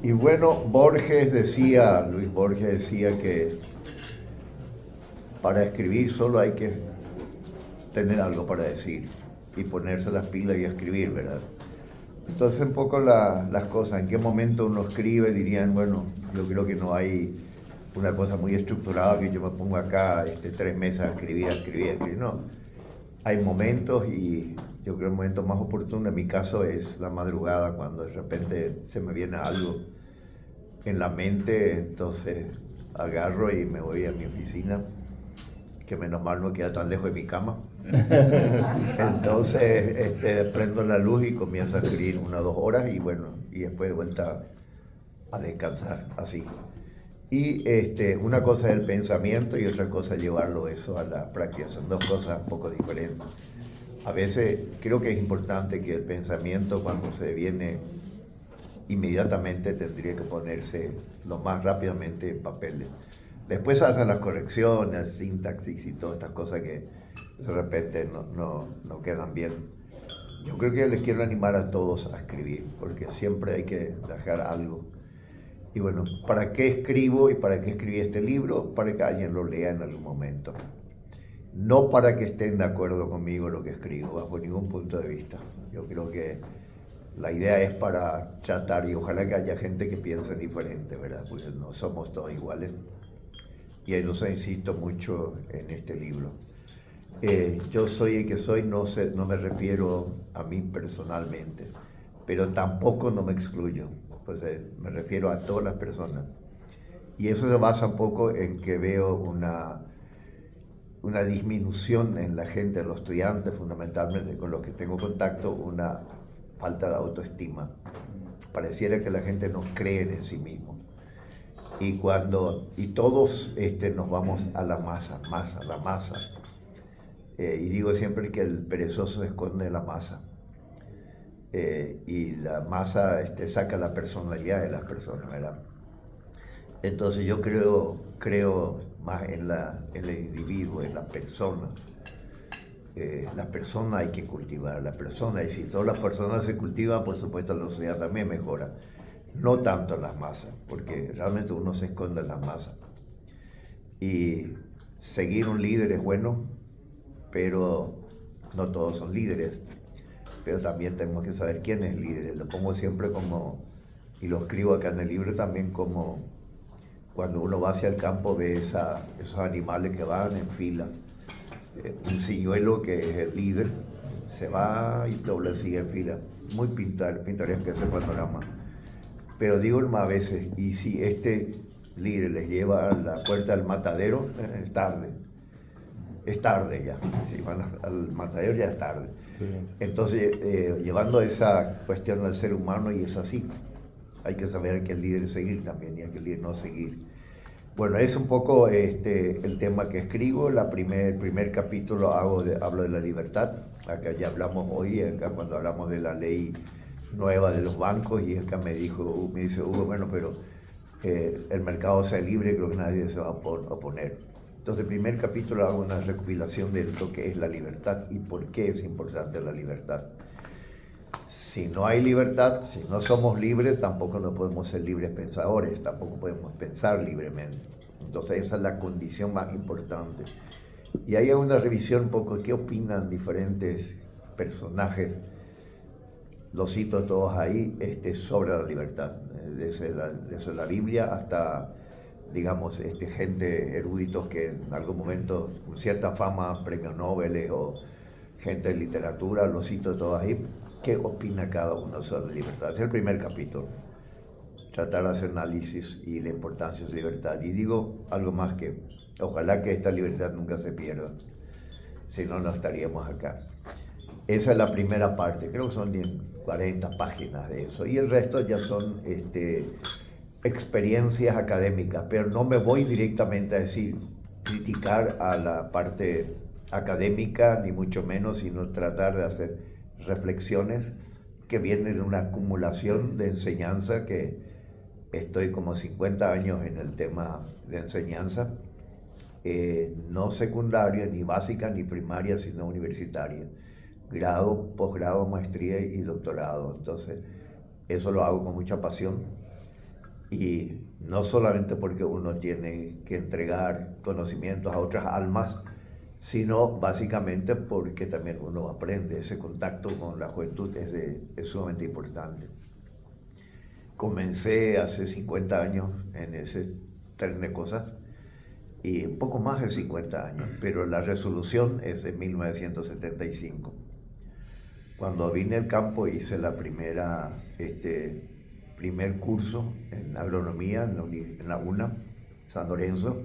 Y bueno, Luis Borges decía que para escribir solo hay que tener algo para decir y ponerse las pilas y escribir, ¿verdad? Entonces un poco las cosas, en qué momento uno escribe, dirían, bueno, yo creo que no hay una cosa muy estructurada que yo me pongo acá 3 meses a escribir, no. Hay momentos y yo creo que el momento más oportuno en mi caso es la madrugada, cuando de repente se me viene algo en la mente, entonces agarro y me voy a mi oficina, que menos mal no queda tan lejos de mi cama. Entonces prendo la luz y comienzo a escribir 1 o 2 horas y bueno, y después de vuelta a descansar, así. Y una cosa es el pensamiento y otra cosa es llevarlo eso a la práctica, son dos cosas un poco diferentes. A veces creo que es importante que el pensamiento, cuando se viene, inmediatamente tendría que ponerse lo más rápidamente en papel. Después hacen las correcciones, sintaxis y todas estas cosas que de repente no quedan bien. Yo creo que les quiero animar a todos a escribir, porque siempre hay que dejar algo. Y bueno, ¿para qué escribo y para qué escribí este libro? Para que alguien lo lea en algún momento. No para que estén de acuerdo conmigo en lo que escribo, bajo ningún punto de vista. Yo creo que la idea es para tratar, y ojalá que haya gente que piense diferente, ¿verdad? Porque no somos todos iguales. Y entonces insisto mucho en este libro. Yo soy el que soy, no me refiero a mí personalmente, pero tampoco no me excluyo, pues me refiero a todas las personas. Y eso se basa un poco en que veo una disminución en la gente, en los estudiantes fundamentalmente con los que tengo contacto, una falta de autoestima. Pareciera que la gente no cree en sí mismo. Y todos nos vamos a la masa. Y digo siempre que el perezoso se esconde en la masa. Y la masa saca la personalidad de las personas, ¿verdad? Entonces yo creo más en el individuo, en la persona. La persona hay que cultivar, la persona, y si todas las personas se cultivan, por supuesto la sociedad también mejora. No tanto las masas, porque realmente uno se esconde en las masas. Y seguir un líder es bueno, pero no todos son líderes. Pero también tenemos que saber quién es líder. Lo pongo siempre como, y lo escribo acá en el libro también, como cuando uno va hacia el campo ve esos animales que van en fila. Un ciñuelo, que es el líder, se va y doble sigue en fila. Muy pintoresco ese panorama. Pero digo a veces, y si este líder les lleva a la puerta del matadero, es tarde. Es tarde ya. Si van al matadero ya es tarde. Sí. Entonces, llevando esa cuestión al ser humano, y es así. Hay que saber que el líder es seguir también y a que el líder no seguir. Bueno, es un poco el tema que escribo. El primer capítulo hablo de la libertad. Acá ya hablamos hoy, acá cuando hablamos de la ley nueva de los bancos, y acá me dice Hugo, bueno, pero el mercado sea libre, creo que nadie se va a oponer. Entonces, el primer capítulo hago una recopilación de lo que es la libertad y por qué es importante la libertad. Si no hay libertad, si no somos libres, tampoco no podemos ser libres pensadores, tampoco podemos pensar libremente. Entonces esa es la condición más importante. Y hay una revisión un poco de qué opinan diferentes personajes, los cito todos ahí, sobre la libertad. Desde la Biblia hasta, digamos, gente eruditos que en algún momento, con cierta fama, premios Nobel o gente de literatura, los cito todos ahí. ¿Qué opina cada uno sobre la libertad? Es el primer capítulo. Tratar de hacer análisis y la importancia de la libertad. Y digo algo más, que ojalá que esta libertad nunca se pierda. Si no, no estaríamos acá. Esa es la primera parte. Creo que son 40 páginas de eso. Y el resto ya son experiencias académicas. Pero no me voy directamente a criticar a la parte académica, ni mucho menos, sino tratar de hacer reflexiones que vienen de una acumulación de enseñanza, que estoy como 50 años en el tema de enseñanza, no secundaria, ni básica, ni primaria, sino universitaria, grado, posgrado, maestría y doctorado. Entonces, eso lo hago con mucha pasión, y no solamente porque uno tiene que entregar conocimientos a otras almas, sino básicamente porque también uno aprende. Ese contacto con la juventud es sumamente importante. Comencé hace 50 años en ese tren de cosas, y un poco más de 50 años, pero la resolución es de 1975. Cuando vine al campo hice la primer curso en agronomía en la UNA, San Lorenzo.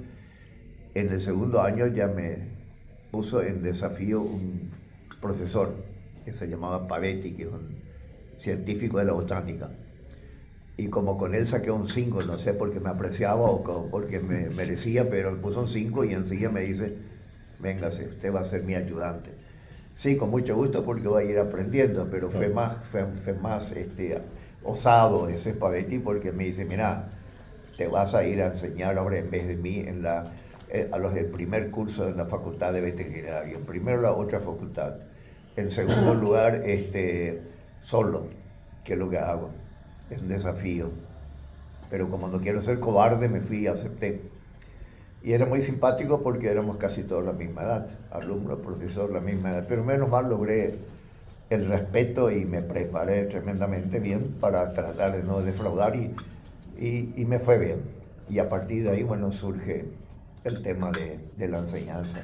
En el segundo año ya me puso en desafío un profesor que se llamaba Pavetti, que es un científico de la botánica. Y como con él saqué un 5, no sé porque me apreciaba o porque me merecía, pero me puso un 5 y enseguida me dice, véngase, usted va a ser mi ayudante. Sí, con mucho gusto porque voy a ir aprendiendo, pero fue más osado ese Pavetti porque me dice, mira, te vas a ir a enseñar ahora en vez de mí a los del primer curso en la facultad de veterinaria. En primero la otra facultad. En segundo lugar, solo, que es lo que hago. Es un desafío. Pero como no quiero ser cobarde, me fui y acepté. Y era muy simpático porque éramos casi todos la misma edad, alumno, profesor, la misma edad. Pero menos mal logré el respeto y me preparé tremendamente bien para tratar de no defraudar y me fue bien. Y a partir de ahí, bueno, surge el tema de la enseñanza.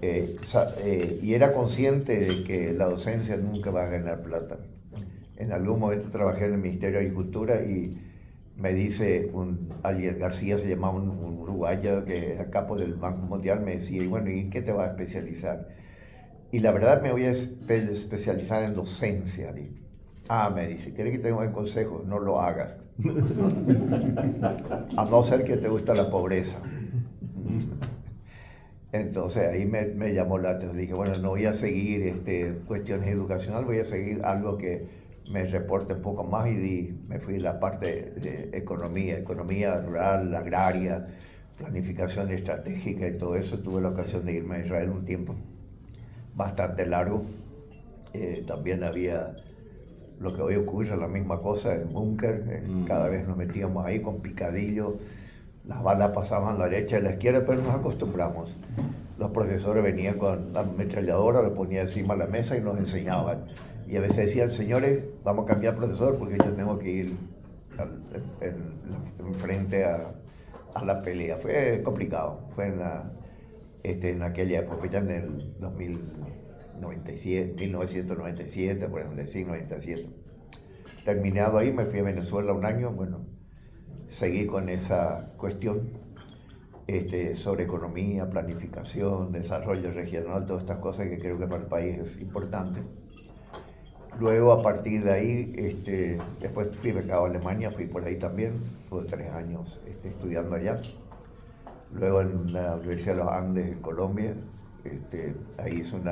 Y era consciente de que la docencia nunca va a ganar plata. En algún momento trabajé en el Ministerio de Agricultura y me dice alguien, García se llamaba, un uruguayo que era capo del Banco Mundial, me decía, y bueno, ¿y en qué te vas a especializar? Y la verdad me voy a especializar en docencia. Me dice, ¿quieres que te dé un consejo? No lo hagas. A no ser que te gusta la pobreza. Entonces ahí me llamó la atención. Dije, bueno, no voy a seguir cuestiones educacionales, voy a seguir algo que me reporte un poco más y me fui a la parte de economía rural, agraria, planificación estratégica y todo eso. Tuve la ocasión de irme a Israel un tiempo bastante largo. También había lo que hoy ocurre, la misma cosa, el búnker. Cada vez nos metíamos ahí con picadillo. Las balas pasaban a la derecha y a la izquierda, pero nos acostumbramos. Los profesores venían con la ametralladora, lo ponían encima de la mesa y nos enseñaban. Y a veces decían, señores, vamos a cambiar profesor porque yo tengo que ir frente a la pelea. Fue complicado, fue en aquella época, fue ya en el 1997, por ejemplo, sí, 97. Terminado ahí, me fui a Venezuela un año, bueno, seguí con esa cuestión sobre economía, planificación, desarrollo regional, todas estas cosas que creo que para el país es importante. Luego, a partir de ahí, después fui becado a Alemania, fui por ahí también, tuve 3 años estudiando allá. Luego en la Universidad de los Andes en Colombia, ahí hice un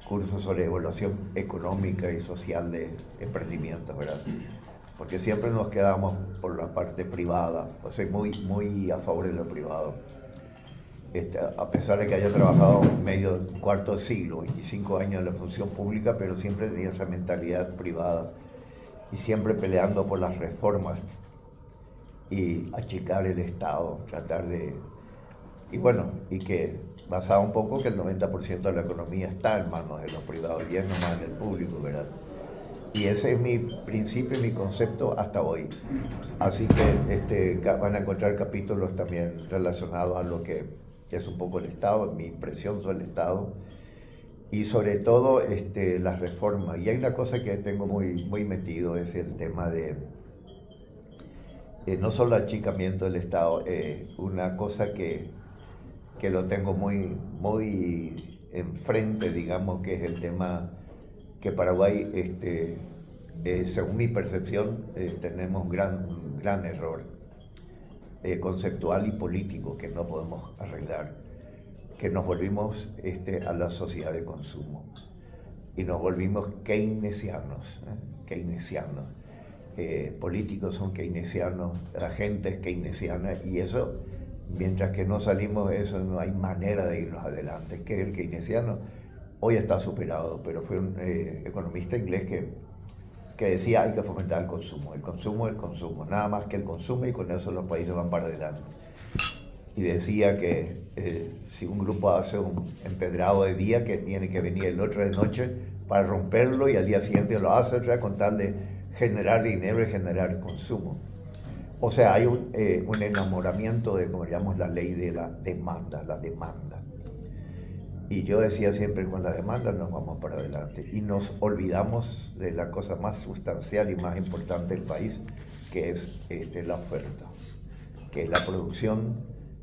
curso sobre evaluación económica y social de emprendimientos, ¿verdad? Porque siempre nos quedamos por la parte privada, pues soy muy a favor de lo privado. A pesar de que haya trabajado medio cuarto siglo, 25 años en la función pública, pero siempre tenía esa mentalidad privada y siempre peleando por las reformas y achicar el Estado, tratar de... Y bueno, y que basaba un poco que el 90% de la economía está en manos de los privados y es nomás del público, ¿verdad? Y ese es mi principio y mi concepto hasta hoy. Así que van a encontrar capítulos también relacionados a lo que es un poco el Estado, mi impresión sobre el Estado y sobre todo las reformas. Y hay una cosa que tengo muy metido, es el tema de no solo achicamiento del Estado, una cosa que lo tengo muy enfrente, digamos, que es el tema que Paraguay, según mi percepción, tenemos un gran error conceptual y político que no podemos arreglar, que nos volvimos a la sociedad de consumo y nos volvimos keynesianos, políticos son keynesianos, la gente es keynesiana y eso, mientras que no salimos de eso, no hay manera de irnos adelante. Que el keynesiano hoy está superado, pero fue un economista inglés que que decía hay que fomentar el consumo, nada más que el consumo, y con eso los países van para adelante. Y decía que si un grupo hace un empedrado de día, que tiene que venir el otro de noche para romperlo, y al día siguiente lo hace otra, con tal de generar dinero y generar consumo. O sea, hay un enamoramiento de, como llamamos, la ley de la demanda. Y yo decía siempre, con la demanda nos vamos para adelante. Y nos olvidamos de la cosa más sustancial y más importante del país, que es la oferta, que es la producción,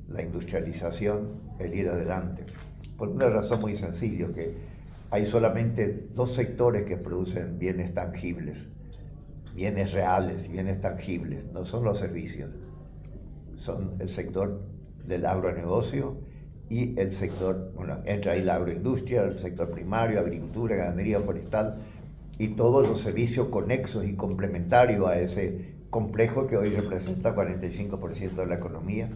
la industrialización, el ir adelante. Por una razón muy sencilla, que hay solamente dos sectores que producen bienes tangibles, bienes reales, bienes tangibles. No son los servicios, son el sector del agronegocio y el sector, bueno, entra ahí la agroindustria, el sector primario, agricultura, ganadería, forestal, y todos los servicios conexos y complementarios a ese complejo que hoy representa 45% de la economía,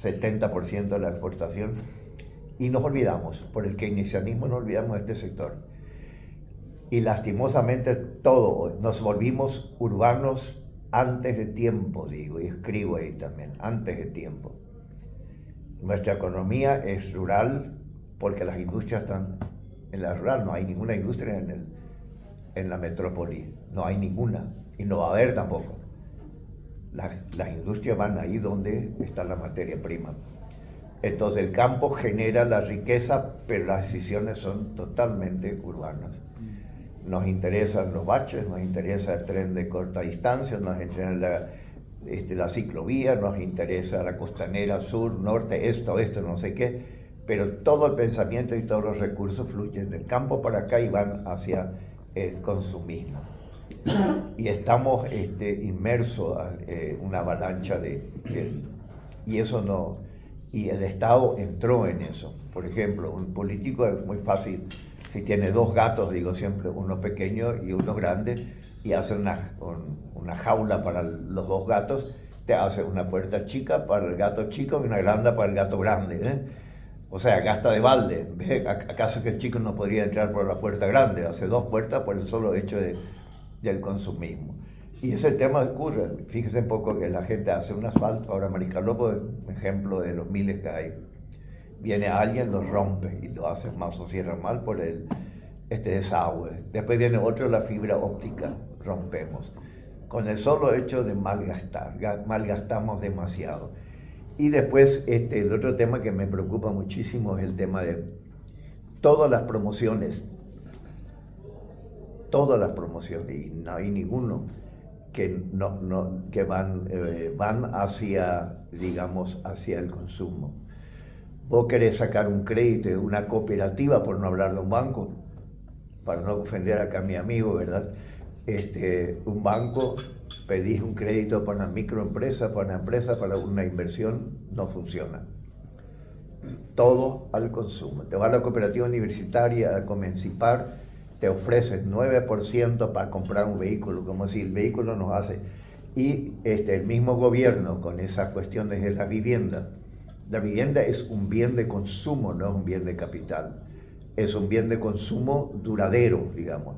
70% de la exportación. Y nos olvidamos, por el keynesianismo nos olvidamos de este sector. Y lastimosamente nos volvimos urbanos antes de tiempo, digo, y escribo ahí también, antes de tiempo. Nuestra economía es rural porque las industrias están en la rural, no hay ninguna industria en la metrópoli, no hay ninguna, y no va a haber tampoco. Las industrias van ahí donde está la materia prima. Entonces el campo genera la riqueza, pero las decisiones son totalmente urbanas. Nos interesan los baches, nos interesa el tren de corta distancia, nos interesa la ciclovía, nos interesa la costanera sur, norte, esto, no sé qué, pero todo el pensamiento y todos los recursos fluyen del campo para acá y van hacia el consumismo. Y estamos inmersos en una avalancha y eso no, y el Estado entró en eso. Por ejemplo, un político es muy fácil, si tiene dos gatos, digo siempre, uno pequeño y uno grande, y hace una jaula para los dos gatos, te hace una puerta chica para el gato chico y una grande para el gato grande, ¿eh? O sea, gasta de balde. ¿Acaso que el chico no podría entrar por la puerta grande? Hace dos puertas por el solo hecho del consumismo. Y ese tema ocurre. Fíjese un poco que la gente hace un asfalto. Ahora Mariscal López, ejemplo de los miles que hay. Viene alguien, lo rompe y lo hace más o cierra mal por este desagüe. Después viene otro, la fibra óptica, rompemos. Con el solo hecho de malgastar, malgastamos demasiado. Y después el otro tema que me preocupa muchísimo es el tema de todas las promociones, y no hay ninguno que van hacia, digamos, hacia el consumo. Vos querés sacar un crédito de una cooperativa, por no hablar de un banco, para no ofender acá a mi amigo, ¿verdad? Un banco, pedís un crédito para una microempresa, para una empresa, para una inversión, no funciona. Todo al consumo. Te va a la cooperativa universitaria a Comencipar, te ofrecen 9% para comprar un vehículo, como si el vehículo nos hace. Y el mismo gobierno con esas cuestiones de la vivienda. La vivienda es un bien de consumo, no es un bien de capital. Es un bien de consumo duradero, digamos,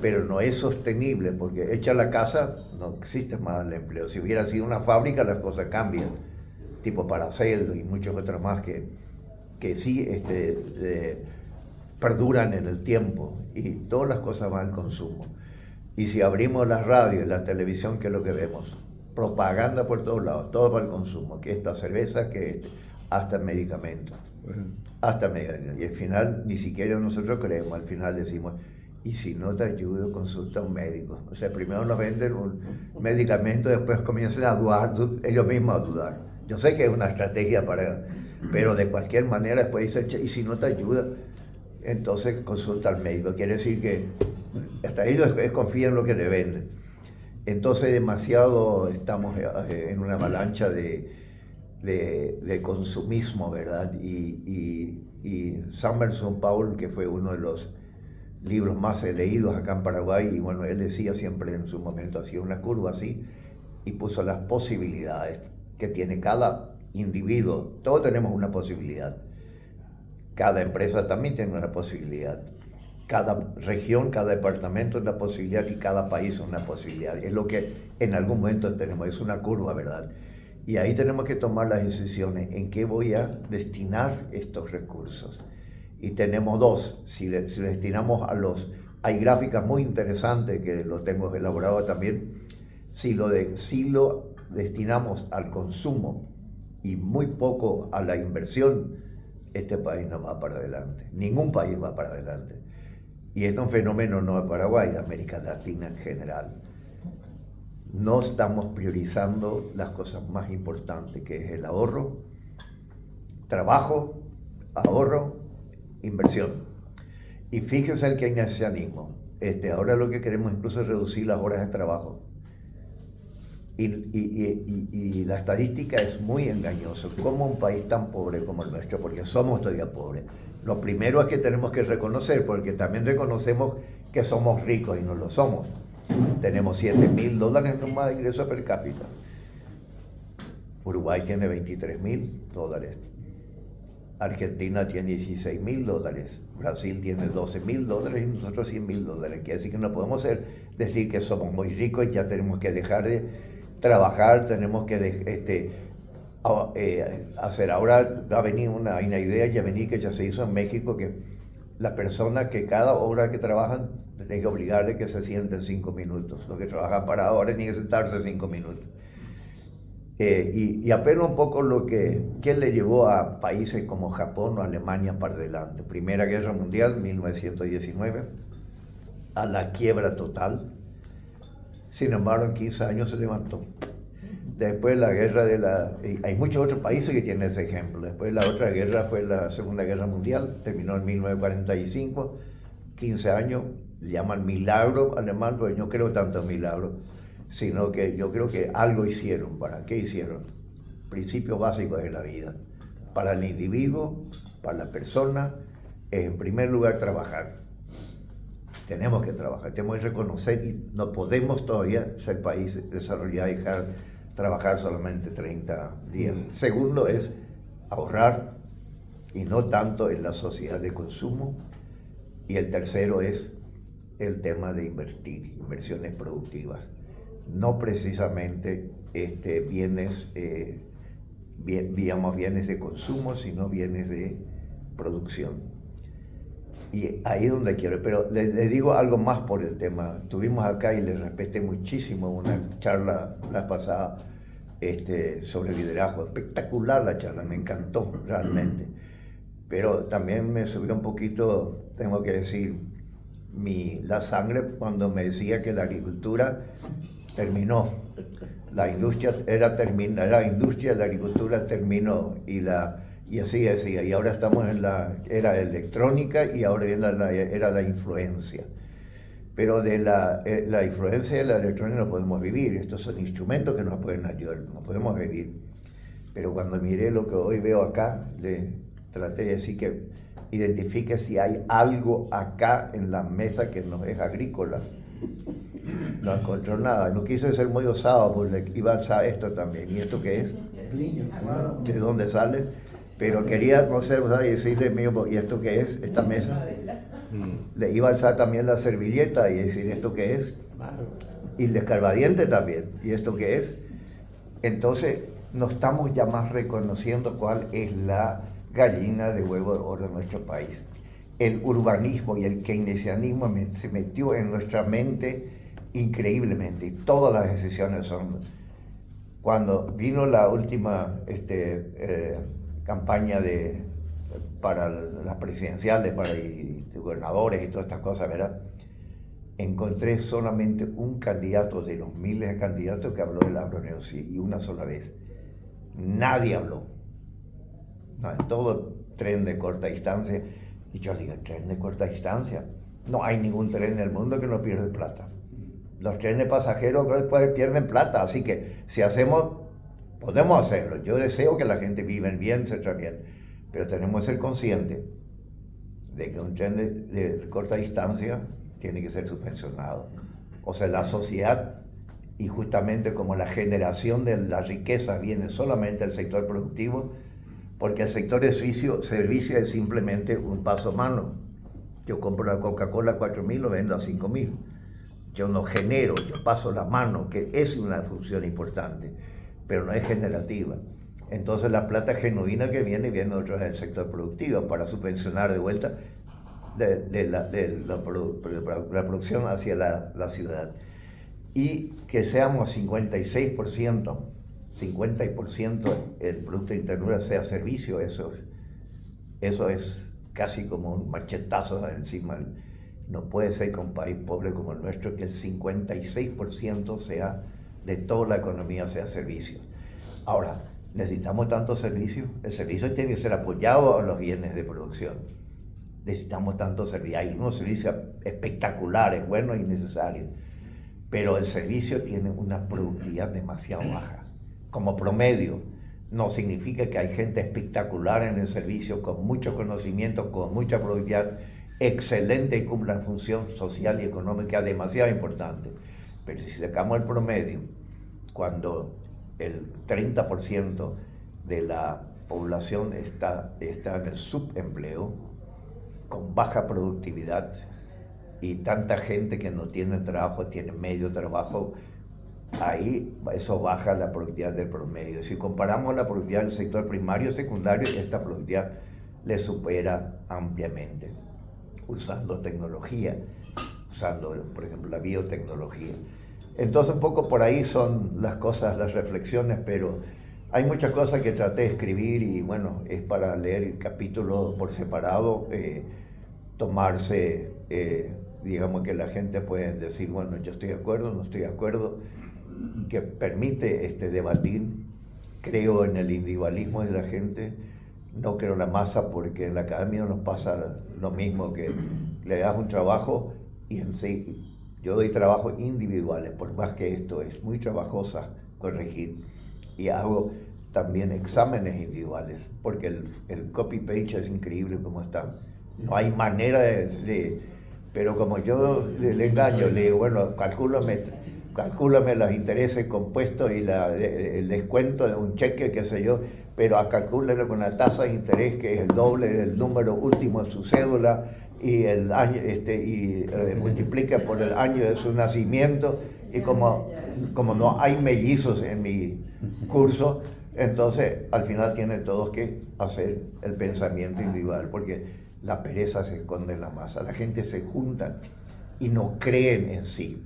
pero no es sostenible, porque hecha la casa no existe más el empleo. Si hubiera sido una fábrica, las cosas cambian, tipo Paracel y muchos otros más que sí perduran en el tiempo, y todas las cosas van al consumo. Y si abrimos las radios, la televisión, ¿qué es lo que vemos? Propaganda por todos lados, todo para el consumo, que esta cerveza, que hasta medicamentos, hasta medicamentos. Y al final ni siquiera nosotros creemos, al final decimos, y si no te ayudo, consulta a un médico. O sea, primero nos venden un medicamento, después comienzan a dudar, ellos mismos a dudar. Yo sé que es una estrategia pero de cualquier manera después dicen, y si no te ayuda, entonces consulta al médico. Quiere decir que hasta ellos confían en lo que te venden. Entonces demasiado estamos en una avalancha de consumismo, ¿verdad? Y Summerson Paul, que fue uno de los libros más leídos acá en Paraguay, y bueno, él decía siempre en su momento, hacía una curva así, y puso las posibilidades que tiene cada individuo. Todos tenemos una posibilidad. Cada empresa también tiene una posibilidad. Cada región, cada departamento es una posibilidad y cada país es una posibilidad. Es lo que en algún momento tenemos, es una curva, ¿verdad? Y ahí tenemos que tomar las decisiones en qué voy a destinar estos recursos. Y tenemos dos, si destinamos a los... Hay gráficas muy interesantes que lo tengo elaborado también. Si lo destinamos al consumo y muy poco a la inversión, este país no va para adelante. Ningún país va para adelante. Y es un fenómeno no de Paraguay, de América Latina en general. No estamos priorizando las cosas más importantes, que es el ahorro, trabajo, ahorro, inversión. Y fíjense el keynesianismo. Ahora lo que queremos incluso es reducir las horas de trabajo. Y la estadística es muy engañosa. ¿Cómo un país tan pobre como el nuestro? Porque somos todavía pobres. Lo primero es que tenemos que reconocer, porque también reconocemos que somos ricos y no lo somos. Tenemos $7.000 nomás de ingreso per cápita. Uruguay tiene $23.000. Argentina tiene $16.000. Brasil tiene $12.000 y nosotros $100.000. Quiere decir que no podemos decir que somos muy ricos y ya tenemos que dejar de trabajar, tenemos que hacer. Ahora va a venir una idea que ya se hizo en México, que la persona que cada hora que trabajan tiene que obligarle que se sienten 5 minutos. Los que trabajan para ahora tienen que sentarse 5 minutos. Y apelo un poco ¿qué le llevó a países como Japón o Alemania para adelante? Primera Guerra Mundial, 1919, a la quiebra total. Sin embargo, en 15 años se levantó. Después la guerra hay muchos otros países que tienen ese ejemplo. Después la otra guerra fue la Segunda Guerra Mundial, terminó en 1945, 15 años, le llaman milagro alemán, pero yo no creo tanto en milagro, sino que yo creo que algo hicieron. ¿Para qué hicieron? Principios básicos de la vida. Para el individuo, para la persona, en primer lugar trabajar. Tenemos que trabajar, tenemos que reconocer y no podemos todavía ser país desarrollado y dejar trabajar solamente 30 días. Segundo es ahorrar y no tanto en la sociedad de consumo. Y el tercero es el tema de invertir, inversiones productivas. No precisamente bienes de consumo, sino bienes de producción. Y ahí es donde quiero, pero le digo algo más por el tema. Tuvimos acá, y le respeté muchísimo, una charla la pasada sobre liderazgo. Espectacular la charla, me encantó realmente. Pero también me subió un poquito, tengo que decir, la sangre cuando me decía que la agricultura terminó. La industria la industria, la agricultura terminó y así decía, y ahora estamos en la era electrónica y ahora en la era de la influencia. Pero de la influencia de la electrónica no podemos vivir, estos son instrumentos que nos pueden ayudar, no podemos vivir. Pero cuando miré lo que hoy veo acá, le traté de decir que identifique si hay algo acá en la mesa que no es agrícola. No encontró nada, no quise ser muy osado porque iba a alzar esto también. ¿Y esto qué es? El niño, claro. ¿De dónde sale? Pero quería no ser osado y decirle, mío, ¿y esto qué es? Esta mesa. Le iba a alzar también la servilleta y decir, ¿esto qué es? Y el escarbadiente también, ¿y esto qué es? Entonces, no estamos ya más reconociendo cuál es la gallina de huevo de oro de nuestro país. El urbanismo y el keynesianismo se metió en nuestra mente increíblemente, y todas las decisiones son... Cuando vino la última campaña para las presidenciales, para gobernadores y todas estas cosas, ¿verdad? Encontré solamente un candidato de los miles de candidatos que habló del agronegocio, y una sola vez. Nadie habló. No, en todo tren de corta distancia. Y yo digo, ¿tren de corta distancia? No hay ningún tren en el mundo que no pierda plata. Los trenes pasajeros pierden plata, así que si podemos hacerlo. Yo deseo que la gente viva bien, se trae bien, pero tenemos que ser conscientes de que un tren de corta distancia tiene que ser subvencionado. O sea, la sociedad, y justamente como la generación de la riqueza viene solamente del sector productivo, porque el sector de servicio es simplemente un paso mano. Yo compro la Coca-Cola a 4.000, lo vendo a 5.000. Yo no genero, yo paso la mano, que es una función importante, pero no es generativa. Entonces la plata genuina que viene otros del sector productivo para subvencionar de vuelta de la producción hacia la ciudad. Y que seamos 56%, 50% el Producto Interno Bruto sea servicio, eso es casi como un machetazo encima. No puede ser que un país pobre como el nuestro, que el 56% sea de toda la economía sea servicio. Ahora, ¿necesitamos tantos servicios? El servicio tiene que ser apoyado a los bienes de producción. Necesitamos tantos servicios. Hay unos servicios espectaculares, buenos y necesarios, pero el servicio tiene una productividad demasiado baja. Como promedio, no significa que hay gente espectacular en el servicio, con mucho conocimiento, con mucha productividad, excelente y cumple una función social y económica demasiado importante. Pero si sacamos el promedio, cuando el 30% de la población está en el subempleo, con baja productividad, y tanta gente que no tiene trabajo, tiene medio trabajo, ahí eso baja la productividad del promedio. Si comparamos la productividad del sector primario y secundario, esta productividad le supera ampliamente, usando tecnología, usando, por ejemplo, la biotecnología. Entonces, un poco por ahí son las cosas, las reflexiones, pero hay muchas cosas que traté de escribir y bueno, es para leer el capítulo por separado, tomarse, digamos que la gente puede decir, bueno, yo estoy de acuerdo, no estoy de acuerdo, que permite debatir. Creo en el individualismo de la gente, no creo en la masa, porque en la academia nos pasa lo mismo, que le das un trabajo y en sí, yo doy trabajos individuales, por más que esto es muy trabajosa corregir, y hago también exámenes individuales, porque el copy-paste es increíble como está. No hay manera pero como yo le engaño, le digo, bueno, calcúlame los intereses compuestos y el descuento de un cheque, qué sé yo, pero calcúlelo con la tasa de interés que es el doble del número último de su cédula y el año, multiplica por el año de su nacimiento, y como no hay mellizos en mi curso, entonces al final tienen todos que hacer el pensamiento individual, porque la pereza se esconde en la masa. La gente se junta y no creen en sí.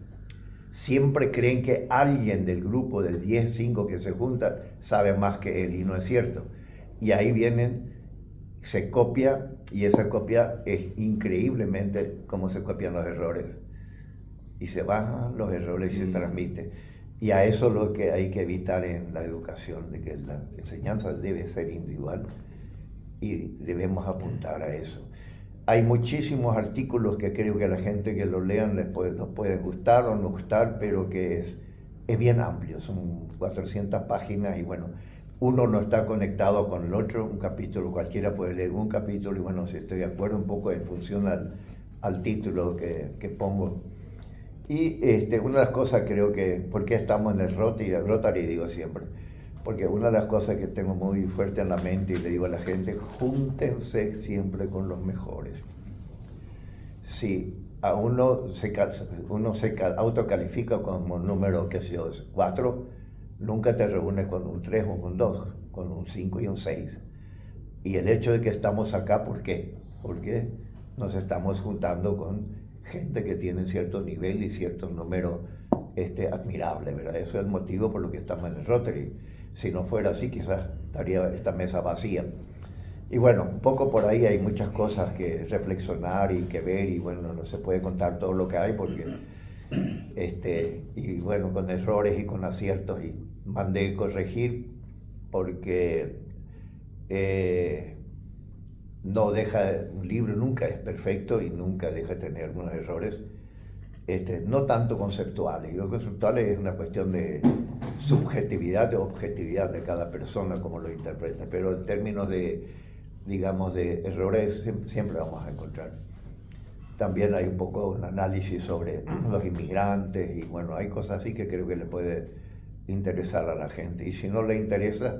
Siempre creen que alguien del grupo de 10, 5 que se junta sabe más que él, y no es cierto. Y ahí vienen, se copia, y esa copia es increíblemente como se copian los errores. Y se bajan los errores y se transmiten. Y a eso es lo que hay que evitar en la educación, de que la enseñanza debe ser individual y debemos apuntar a eso. Hay muchísimos artículos que creo que a la gente que lo lean les puede gustar o no gustar, pero que es bien amplio, son 400 páginas y bueno, uno no está conectado con el otro, un capítulo, cualquiera puede leer un capítulo y bueno, si estoy de acuerdo un poco en función al título que pongo. Y una de las cosas creo que, ¿por qué estamos en el Rotary? Digo siempre, porque una de las cosas que tengo muy fuerte en la mente y le digo a la gente, júntense siempre con los mejores. Si a uno se autocalifica como número, qué sé yo, 4, nunca te reúnes con un 3 o un 2, con un 5 y un 6. Y el hecho de que estamos acá, ¿por qué? Porque nos estamos juntando con gente que tiene cierto nivel y cierto número admirable, ¿verdad? Eso es el motivo por lo que estamos en el Rotary. Si no fuera así, quizás estaría esta mesa vacía. Y bueno, un poco por ahí hay muchas cosas que reflexionar y que ver, y bueno, no se puede contar todo lo que hay porque, y bueno, con errores y con aciertos, y mandé corregir porque no deja, un libro nunca es perfecto y nunca deja de tener algunos errores, no tanto conceptuales. Yo conceptuales es una cuestión de subjetividad o objetividad de cada persona como lo interpreta, pero en términos de, digamos, de errores siempre vamos a encontrar. También hay un poco un análisis sobre los inmigrantes y bueno, hay cosas así que creo que le puede interesar a la gente, y si no le interesa,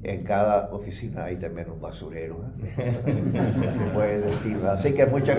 en cada oficina hay también un basurero, ¿eh? Que puede decir. Así que muchas gracias.